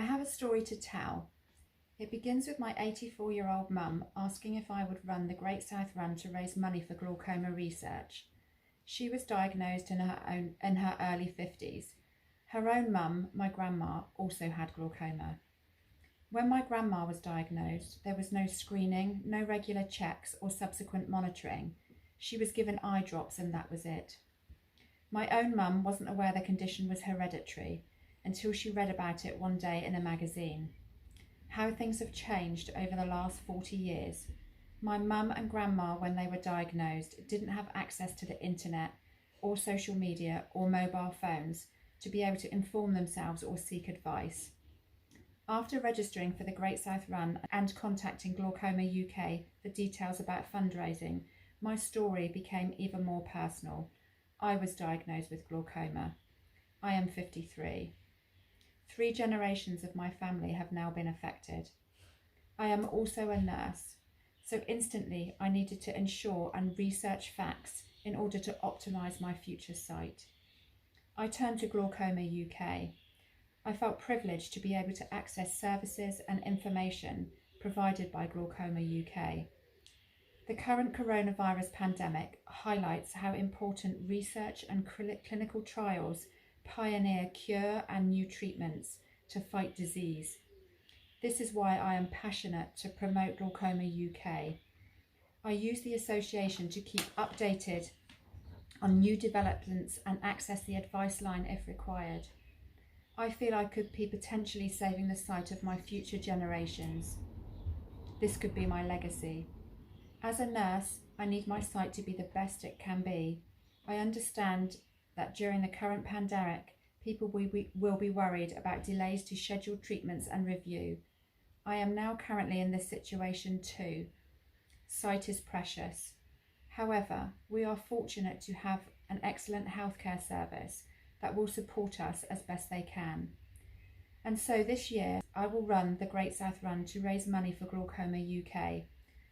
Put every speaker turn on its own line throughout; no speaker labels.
I have a story to tell. It begins with my 84-year-old mum asking if I would run the Great South Run to raise money for glaucoma research. She was diagnosed in her early 50s. Her own mum, my grandma, also had glaucoma. When my grandma was diagnosed, there was no screening, no regular checks or subsequent monitoring. She was given eye drops and that was it. My own mum wasn't aware the condition was hereditary until she read about it one day in a magazine. How things have changed over the last 40 years. My mum and grandma, when they were diagnosed, didn't have access to the internet or social media or mobile phones to be able to inform themselves or seek advice. After registering for the Great South Run and contacting Glaucoma UK for details about fundraising, my story became even more personal. I was diagnosed with glaucoma. I am 53. 3 generations of my family have now been affected. I am also a nurse, so instantly I needed to ensure and research facts in order to optimise my future sight. I turned to Glaucoma UK. I felt privileged to be able to access services and information provided by Glaucoma UK. The current coronavirus pandemic highlights how important research and clinical trials pioneer cure and new treatments to fight disease. This is why I am passionate to promote Glaucoma UK. I use the association to keep updated on new developments and access the advice line if required. I feel I could be potentially saving the sight of my future generations. This could be my legacy. As a nurse, I need my sight to be the best it can be. I understand that during the current pandemic, people will be worried about delays to scheduled treatments and review. I am now currently in this situation too. Sight is precious. However, we are fortunate to have an excellent healthcare service that will support us as best they can. And so this year, I will run the Great South Run to raise money for Glaucoma UK.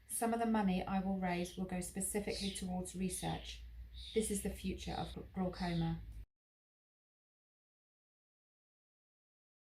Some of the money I will raise will go specifically towards research. This is the future of glaucoma.